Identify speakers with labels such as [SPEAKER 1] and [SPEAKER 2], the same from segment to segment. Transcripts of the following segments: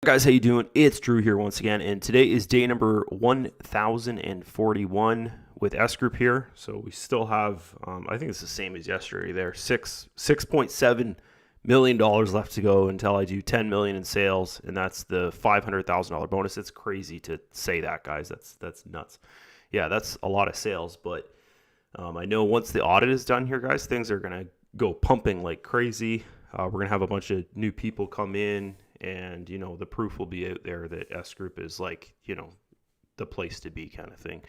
[SPEAKER 1] Guys, how you doing? It's Drew here once again, and today is day number 1041 with S Group here. So we still have, I think it's the same as yesterday. There, $6.7 million left to go until I do 10 million in sales, and that's the $500,000 bonus. It's crazy to say that, guys. That's nuts. Yeah, that's a lot of sales, but I know once the audit is done here, guys, things are gonna go pumping like crazy. We're gonna have a bunch of new people come in. And, the proof will be out there that S Group is like, the place to be kind of thing.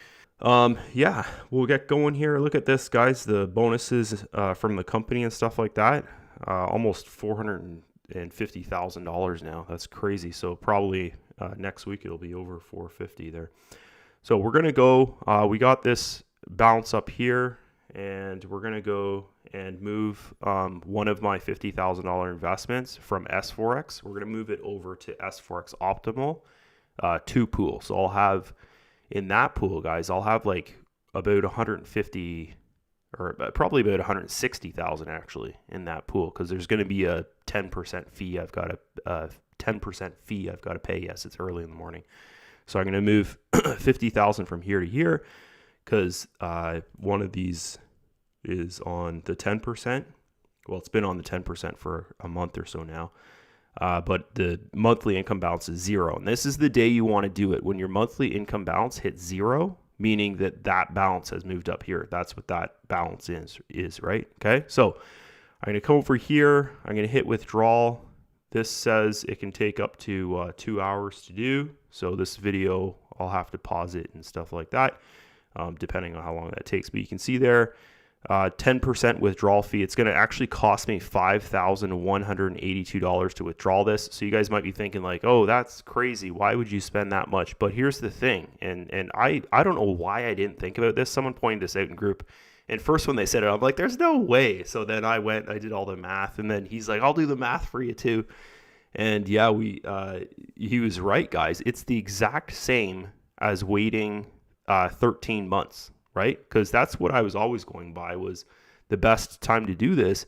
[SPEAKER 1] Yeah, we'll get going here. Look at this, guys. The bonuses from the company and stuff like that. Almost $450,000 now. That's crazy. So probably next week it'll be over 450 there. So we're going to go. We got this bounce up here. And we're going to go and move one of my $50,000 investments from S-FOREX. We're going to move it over to S-FOREX Optimal 2 pool. So I'll have in that pool, guys, I'll have like about 150 or probably about 160,000 actually in that pool, because there's going to be a 10% fee. I've got a 10% fee I've got to pay. Yes, it's early in the morning. So I'm going to move 50,000 from here to here, because one of these is on the 10%. Well, it's been on the 10% for a month or so now. But the monthly income balance is 0. And this is the day you want to do it. When your monthly income balance hits 0, meaning that that balance has moved up here. That's what that balance is, right? Okay, so I'm going to come over here. I'm going to hit withdrawal. This says it can take up to 2 hours to do. So this video, I'll have to pause it and stuff like that, depending on how long that takes. But you can see there, 10% withdrawal fee. It's going to actually cost me $5,182 to withdraw this. So you guys might be thinking like, oh, that's crazy. Why would you spend that much? But here's the thing. And I don't know why I didn't think about this. Someone pointed this out in group. And first when they said it, I'm like, there's no way. So then I did all the math. And then he's like, I'll do the math for you too. And yeah, he was right, guys. It's the exact same as waiting 13 months. Right? Because that's what I was always going by, was the best time to do this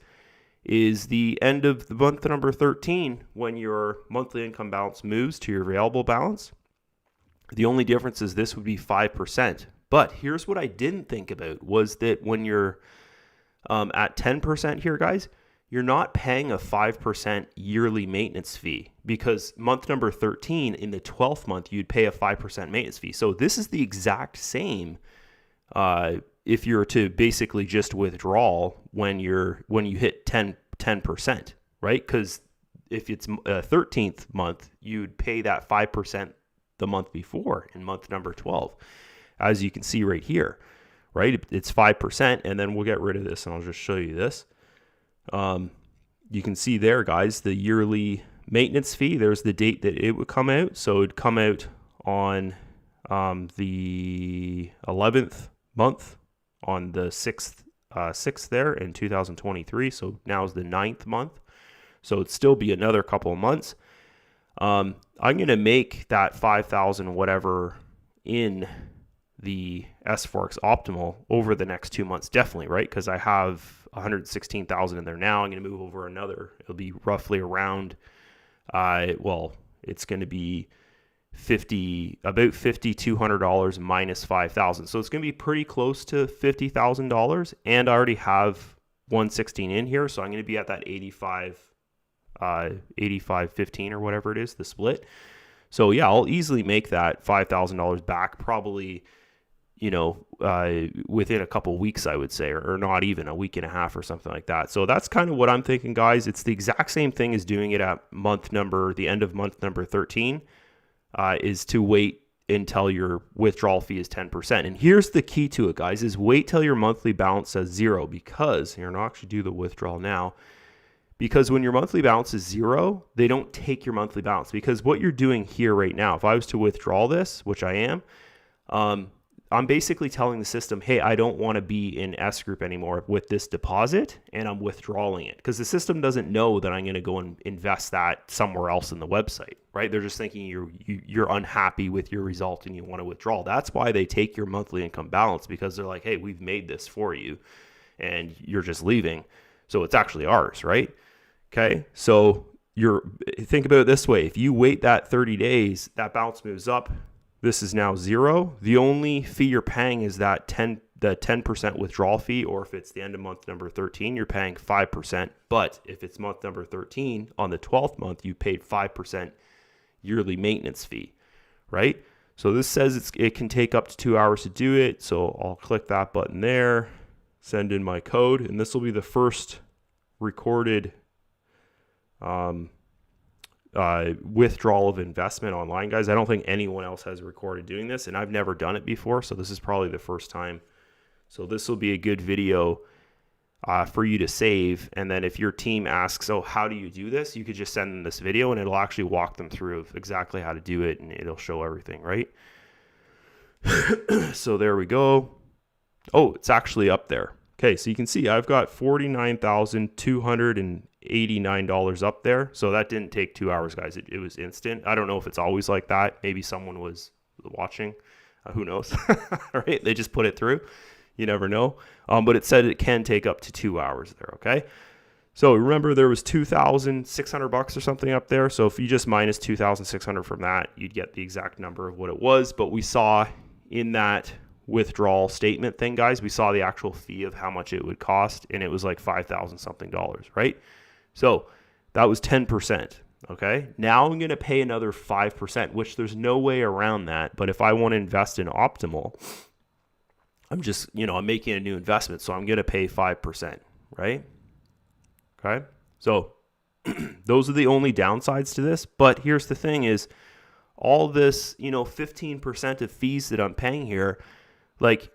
[SPEAKER 1] is the end of the month number 13, when your monthly income balance moves to your available balance. The only difference is this would be 5%. But here's what I didn't think about, was that when you're at 10% here, guys, you're not paying a 5% yearly maintenance fee, because month number 13, in the 12th month, you'd pay a 5% maintenance fee. So this is the exact same if you're to basically just withdraw when you hit 10%, right? Because if it's a 13th month, you'd pay that 5% the month before in month number 12, as you can see right here, right? It's 5%, and then we'll get rid of this, and I'll just show you this. You can see there, guys, the yearly maintenance fee. There's the date that it would come out. So it would come out on the 11th month, on the 6th there in 2023. So now is the 9th month. So it'd still be another couple of months. I'm going to make that 5,000 whatever in the S-FOREX Optimal over the next 2 months, definitely, right? Because I have 116,000 in there now. I'm going to move over another. It'll be roughly around, it's going to be about $5,200 minus 5,000. So it's going to be pretty close to $50,000, and I already have 116 in here, so I'm going to be at that 85-15 or whatever it is, the split. So yeah, I'll easily make that $5,000 back, probably, within a couple weeks, I would say, or not even a week and a half or something like that. So that's kind of what I'm thinking, guys. It's the exact same thing as doing it at the end of month number 13. Is to wait until your withdrawal fee is 10%. And here's the key to it, guys, is wait till your monthly balance says 0, because here, and I'll actually do the withdrawal now, because when your monthly balance is 0, they don't take your monthly balance, because what you're doing here right now, if I was to withdraw this, which I am, I'm basically telling the system, hey, I don't want to be in S Group anymore with this deposit, and I'm withdrawing it, because the system doesn't know that I'm going to go and invest that somewhere else in the website, right? They're just thinking you're unhappy with your result and you want to withdraw. That's why they take your monthly income balance, because they're like, hey, we've made this for you and you're just leaving. So it's actually ours, right? Okay. So think about it this way. If you wait that 30 days, that bounce moves up. This is now 0. The only fee you're paying is that 10% withdrawal fee, or if it's the end of month number 13, you're paying 5%. But if it's month number 13, on the 12th month, you paid 5% yearly maintenance fee, right? So this says it can take up to 2 hours to do it. So I'll click that button there, send in my code, and this will be the first recorded withdrawal of investment online, guys. I don't think anyone else has recorded doing this, and I've never done it before, so this is probably the first time. So this will be a good video for you to save, and then if your team asks, oh, how do you do this, you could just send them this video and it'll actually walk them through exactly how to do it, and it'll show everything, right? So there we go. Oh, it's actually up there. Okay, so you can see I've got $49,289 up there. So that didn't take 2 hours, guys. It was instant. I don't know if it's always like that. Maybe someone was watching. Who knows? All right, they just put it through. You never know. But it said it can take up to 2 hours there, okay? So remember there was $2,600 or something up there. So if you just minus 2,600 from that, you'd get the exact number of what it was. But we saw in that withdrawal statement thing, guys, we saw the actual fee of how much it would cost, and it was like $5,000 something, right? So that was 10%. Okay, now I'm going to pay another 5%, which there's no way around that. But if I want to invest in Optimal, I'm just, I'm making a new investment, so I'm going to pay 5%, right? Okay, so those are the only downsides to this. But here's the thing is, all this, 15% of fees that I'm paying here, like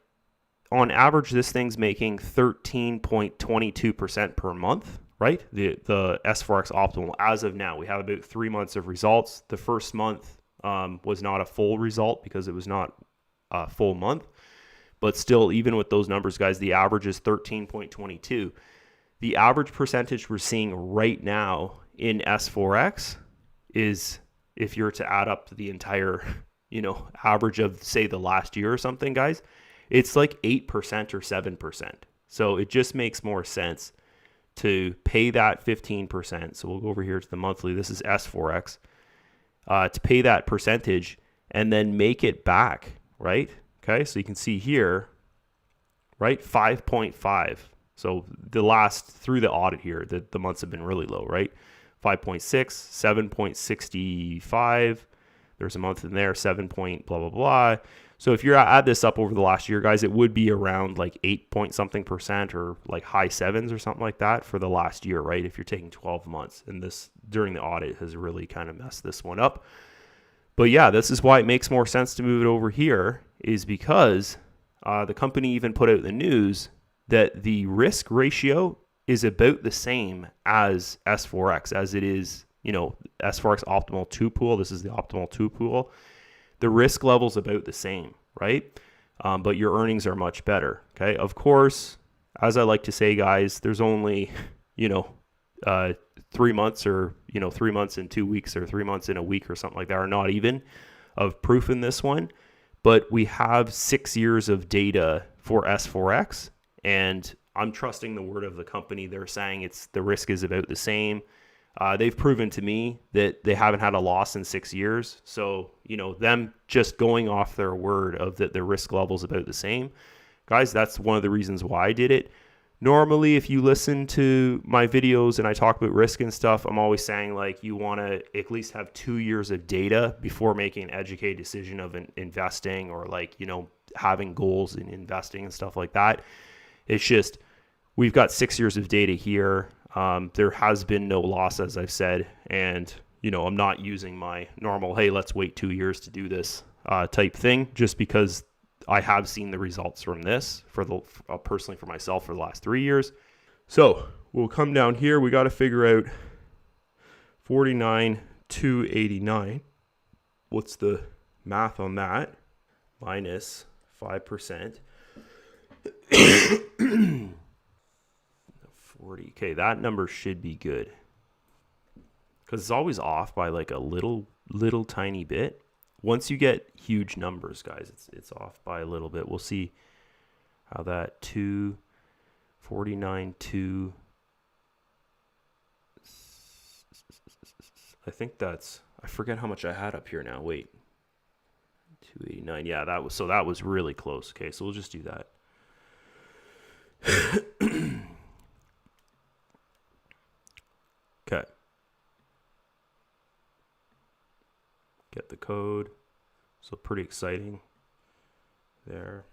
[SPEAKER 1] on average, this thing's making 13.22% per month, right? The S-FOREX Optimal as of now. We have about 3 months of results. The first month was not a full result because it was not a full month. But still, even with those numbers, guys, the average is 13.22. The average percentage we're seeing right now in S-FOREX is, if you're to add up the entire, average of, say, the last year or something, guys, it's like 8% or 7%. So it just makes more sense to pay that 15%. So we'll go over here to the monthly. This is S-FOREX. To pay that percentage and then make it back, right? Okay, so you can see here, right, 5.5. So through the audit here, the months have been really low, right? 5.6, 7.65. There's a month in there, 7 point blah, blah, blah. So if you add this up over the last year, guys, it would be around like 8 point something percent or like high sevens or something like that for the last year, right? If you're taking 12 months, and this during the audit has really kind of messed this one up. But yeah, this is why it makes more sense to move it over here, is because the company even put out the news that the risk ratio is about the same as S-FOREX, as it is, S-FOREX Optimal 2 pool. This is the Optimal 2 pool. The risk level's about the same, right? But your earnings are much better, okay? Of course, as I like to say, guys, there's only, 3 months or, 3 months and 2 weeks or 3 months in a week or something like that, or not even, of proof in this one. But we have 6 years of data for S-FOREX, and I'm trusting the word of the company. They're saying the risk is about the same. They've proven to me that they haven't had a loss in 6 years. So, them just going off their word of that the risk level is about the same. Guys, that's one of the reasons why I did it. Normally, if you listen to my videos and I talk about risk and stuff, I'm always saying like you want to at least have 2 years of data before making an educated decision of investing, or like, having goals in investing and stuff like that. It's just, we've got 6 years of data here. There has been no loss, as I've said, and I'm not using my normal, hey, let's wait 2 years to do this type thing, just because I have seen the results from this personally for myself for the last 3 years. So we'll come down here. We got to figure out 49,289. What's the math on that? Minus 5%. 40. Okay, that number should be good, because it's always off by like a little tiny bit. Once you get huge numbers, guys, it's off by a little bit. We'll see how that 249 2 I think that's, I forget how much I had up here now. Wait, 289. Yeah, that was really close. Okay, so we'll just do that. Okay. Get the code. So pretty exciting there.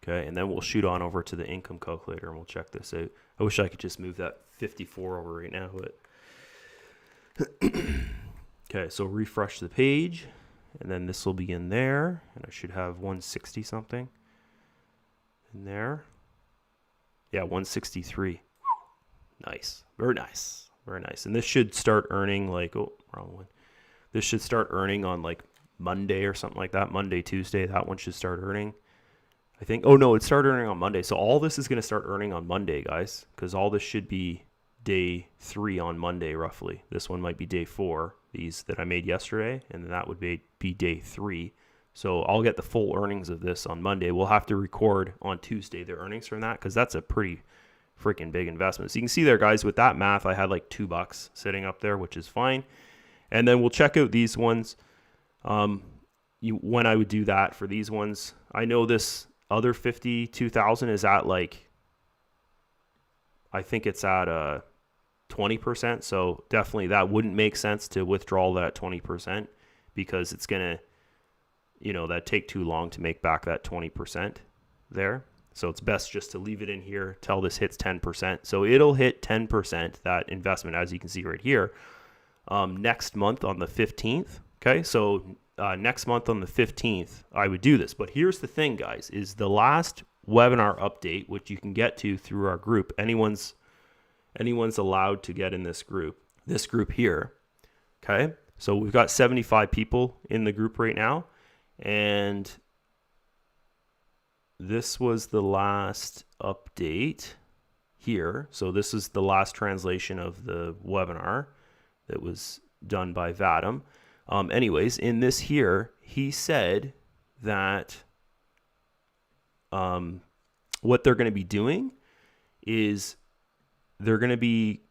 [SPEAKER 1] Okay, and then we'll shoot on over to the income calculator and we'll check this out. I wish I could just move that 54 over right now, but okay, so refresh the page, and then this will be in there, and I should have 160 something in there. Yeah, 163. Nice, very nice, very nice. And this should start earning like, oh, wrong one. This should start earning on like Monday or something like that. Monday, Tuesday, that one should start earning. I think, oh no, it started earning on Monday. So all this is going to start earning on Monday, guys, because all this should be day 3 on Monday, roughly. This one might be day 4, these that I made yesterday, and then that would be day 3. So I'll get the full earnings of this on Monday. We'll have to record on Tuesday the earnings from that, because that's a pretty freaking big investment. So you can see there, guys, with that math, I had like $2 sitting up there, which is fine. And then we'll check out these ones. When I would do that for these ones, I know this other 52,000 is at like, I think it's at 20%. So definitely that wouldn't make sense to withdraw that 20%, because it's going to, that take too long to make back that 20% there. So it's best just to leave it in here till this hits 10%. So it'll hit 10%, that investment, as you can see right here, next month on the 15th. Okay, so next month on the 15th, I would do this. But here's the thing, guys, is the last webinar update, which you can get to through our group. Anyone's allowed to get in this group here. Okay, so we've got 75 people in the group right now, and this was the last update here. So this is the last translation of the webinar that was done by Vadim. Anyways, in this here, he said that what they're going to be doing is they're going to be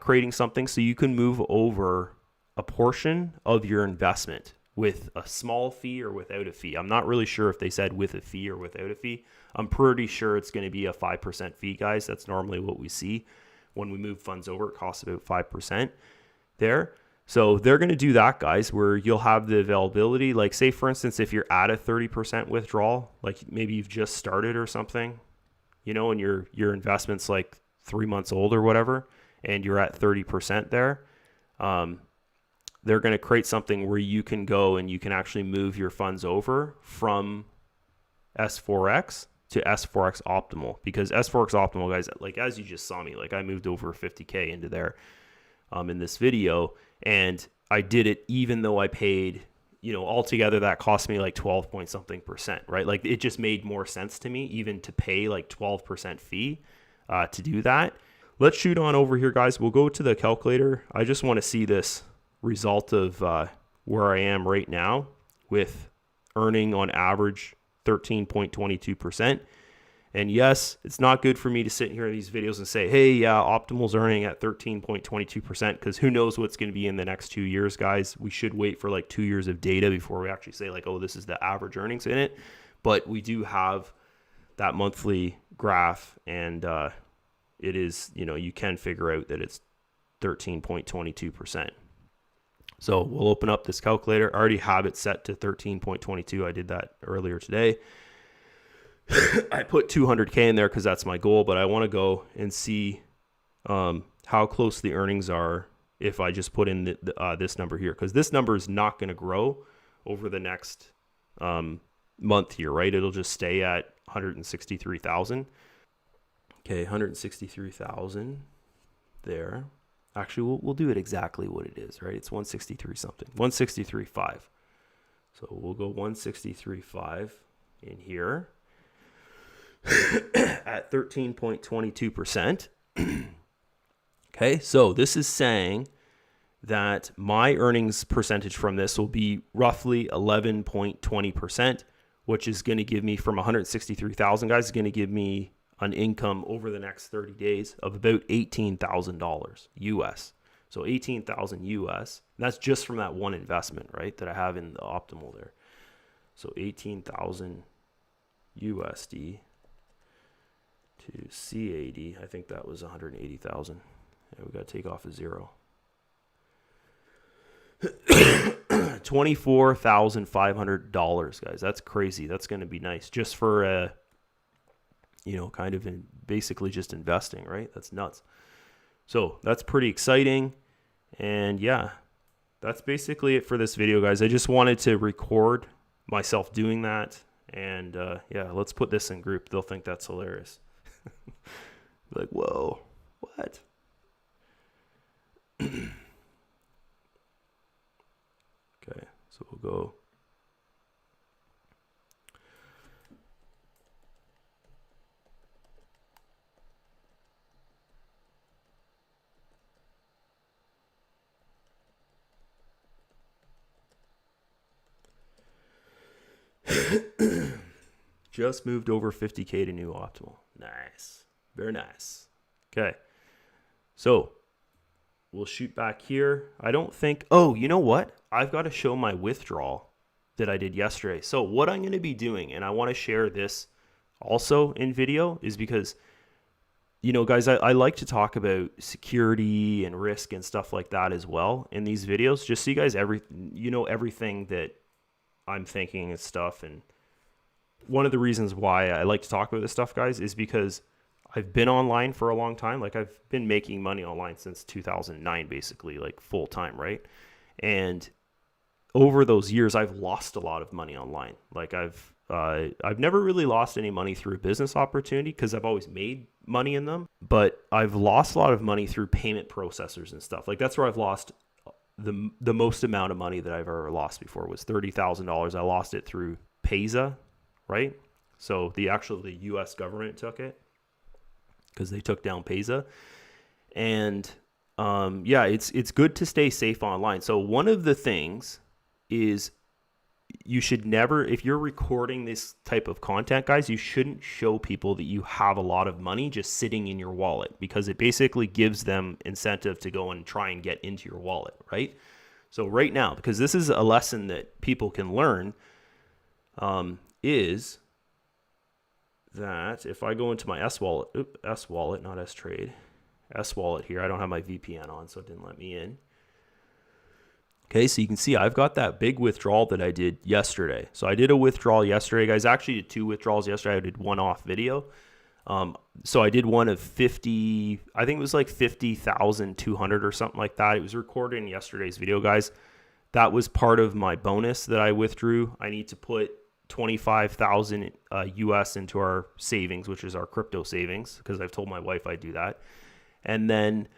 [SPEAKER 1] creating something so you can move over a portion of your investment with a small fee or without a fee. I'm not really sure if they said with a fee or without a fee. I'm pretty sure it's going to be a 5% fee, guys. That's normally what we see when we move funds over. It costs about 5% there. So they're going to do that, guys, where you'll have the availability. Like, say, for instance, if you're at a 30% withdrawal, like maybe you've just started or something, and your investment's like 3 months old or whatever, and you're at 30% there, they're going to create something where you can go and you can actually move your funds over from S-FOREX to S-FOREX Optimal. Because S-FOREX Optimal, guys, like as you just saw me, like I moved over 50K into there in this video, and I did it even though I paid, altogether that cost me like 12 point something percent, right? Like it just made more sense to me even to pay like 12% fee to do that. Let's shoot on over here, guys. We'll go to the calculator. I just want to see this result of where I am right now with earning on average 13.22%. And yes, it's not good for me to sit here in these videos and say, hey, yeah, Optimal's earning at 13.22%, because who knows what's going to be in the next 2 years, guys. We should wait for like 2 years of data before we actually say like, oh, this is the average earnings in it. But we do have that monthly graph, and it is, you can figure out that it's 13.22%. So we'll open up this calculator. I already have it set to 13.22. I did that earlier today. I put 200K in there because that's my goal, but I want to go and see how close the earnings are if I just put in this number here, because this number is not going to grow over the next month here, right? It'll just stay at 163,000. Okay, 163,000 there. Actually, we'll do it exactly what it is, right? It's 163 something, 163.5. So we'll go 163.5 in here at 13.22%. Okay, so this is saying that my earnings percentage from this will be roughly 11.20%, which is going to give me, from 163,000, guys, is going to give me an income over the next 30 days of about $18,000 US. So 18,000 US. That's just from that one investment, right? That I have in the Optimal there. So 18,000 USD to CAD. I think that was 180,000. Yeah, we got to take off a zero. $24,500, guys. That's crazy. That's going to be nice just for kind of basically just investing, right? That's nuts. So that's pretty exciting. And yeah, that's basically it for this video, guys. I just wanted to record myself doing that. And yeah, let's put this in group. They'll think that's hilarious. Like, whoa, what? Okay, so we'll go. Just moved over 50K to new Optimal. Nice. Very nice. Okay. So we'll shoot back here. I don't think, oh, you know what? I've got to show my withdrawal that I did yesterday. So what I'm going to be doing, and I want to share this also in video, is because, guys, I like to talk about security and risk and stuff like that as well in these videos, just so you guys, everything that I'm thinking and stuff. And one of the reasons why I like to talk about this stuff, guys, is because I've been online for a long time. Like, I've been making money online since 2009, basically, like full time, right? And over those years, I've lost a lot of money online. Like, I've never really lost any money through a business opportunity because I've always made money in them. But I've lost a lot of money through payment processors and stuff. Like, that's where I've lost the most amount of money that I've ever lost before was $30,000. I lost it through Payza, right? So the U.S. government took it because they took down Payza. And yeah, it's good to stay safe online. So one of the things is you should never, if you're recording this type of content, guys, you shouldn't show people that you have a lot of money just sitting in your wallet, because it basically gives them incentive to go and try and get into your wallet, right? So right now, because this is a lesson that people can learn, is that if I go into my S-Wallet, not S-Trade, S-Wallet here, I don't have my VPN on, so it didn't let me in. Okay, so you can see I've got that big withdrawal that I did yesterday. So I did a withdrawal yesterday, guys. I actually did 2 withdrawals yesterday. I did one off video. So I did one of 50, I think it was like 50,200 or something like that. It was recorded in yesterday's video, guys. That was part of my bonus that I withdrew. I need to put 25,000 US into our savings, which is our crypto savings, because I've told my wife I'd do that. And then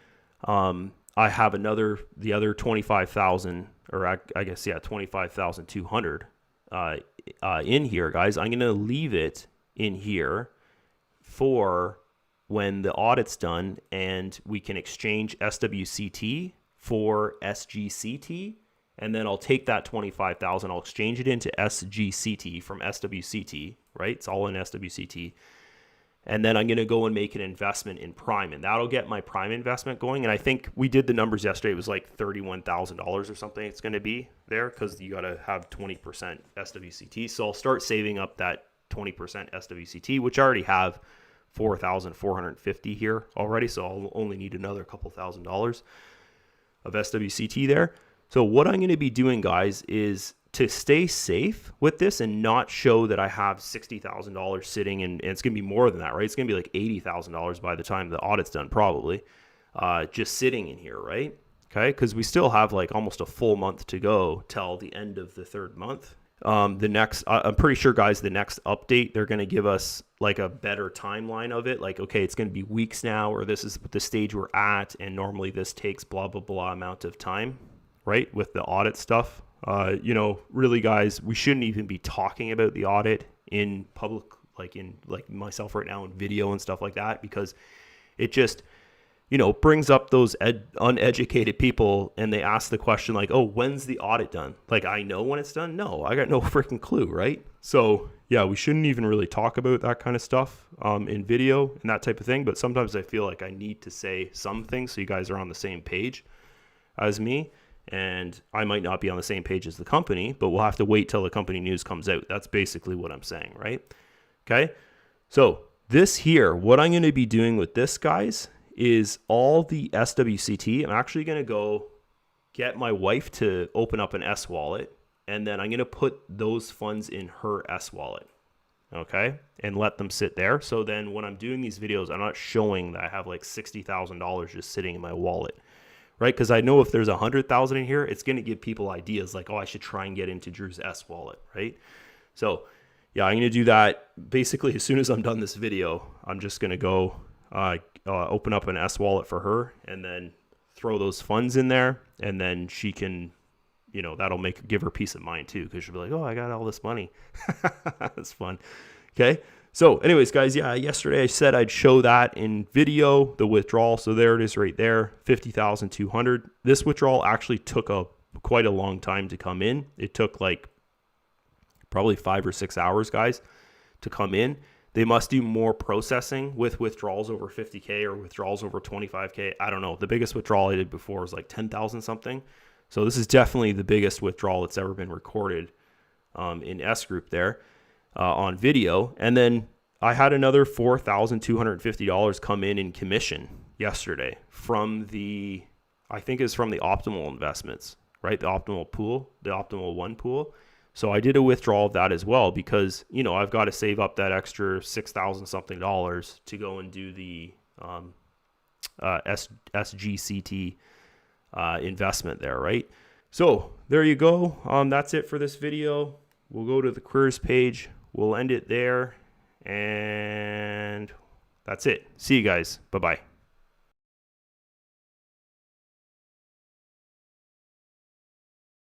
[SPEAKER 1] I have the other 25,000, or I guess, yeah, 25,200 in here, guys. I'm going to leave it in here for when the audit's done and we can exchange SWCT for SGCT. And then I'll take that 25,000, I'll exchange it into SGCT from SWCT, right? It's all in SWCT. And then I'm going to go and make an investment in Prime, and that'll get my Prime investment going. And I think we did the numbers yesterday. It was like $31,000 or something it's going to be there, because you got to have 20% SWCT. So I'll start saving up that 20% SWCT, which I already have 4,450 here already. So I'll only need another couple $1,000s of SWCT there. So what I'm going to be doing, guys, is to stay safe with this and not show that I have $60,000 sitting, and it's going to be more than that, right? It's going to be like $80,000 by the time the audit's done, probably, just sitting in here, right? Okay, because we still have like almost a full month to go till the end of the 3rd month. I'm pretty sure, guys, the next update, they're going to give us like a better timeline of it. Like, okay, it's going to be weeks now, or this is the stage we're at, and normally this takes blah, blah, blah amount of time, right? With the audit stuff. Really, guys, we shouldn't even be talking about the audit in public, like myself right now in video and stuff like that, because it just, brings up those uneducated people, and they ask the question like, oh, when's the audit done? Like, I know when it's done? No, I got no freaking clue, right? So yeah, we shouldn't even really talk about that kind of stuff in video and that type of thing. But sometimes I feel like I need to say some things so you guys are on the same page as me. And I might not be on the same page as the company, but we'll have to wait till the company news comes out. That's basically what I'm saying, right? Okay. So this here, what I'm going to be doing with this, guys, is all the SWCT. I'm actually going to go get my wife to open up an S wallet, and then I'm going to put those funds in her S wallet, okay, and let them sit there. So then when I'm doing these videos, I'm not showing that I have like $60,000 just sitting in my wallet, right? Because I know if there's 100,000 in here, it's going to give people ideas like, oh, I should try and get into Drew's S wallet, right? So yeah, I'm going to do that basically as soon as I'm done this video. I'm just going to go open up an S wallet for her and then throw those funds in there, and then she can, that'll give her peace of mind too, because she'll be like, oh, I got all this money. That's fun. Okay. So anyways, guys, yeah, yesterday I said I'd show that in video, the withdrawal. So there it is right there, 50,200. This withdrawal actually took quite a long time to come in. It took like probably 5 or 6 hours, guys, to come in. They must do more processing with withdrawals over 50K or withdrawals over 25K. I don't know. The biggest withdrawal I did before was like 10,000 something. So this is definitely the biggest withdrawal that's ever been recorded in S Group there on video. And then I had another $4,250 come in commission yesterday from I think it's from the Optimal investments, right? The Optimal pool, the Optimal One pool. So I did a withdrawal of that as well because, I've got to save up that extra $6,000 something to go and do the SGCT investment there, right? So there you go. That's it for this video. We'll go to the careers page. We'll end it there. And that's it. See you guys. Bye-bye.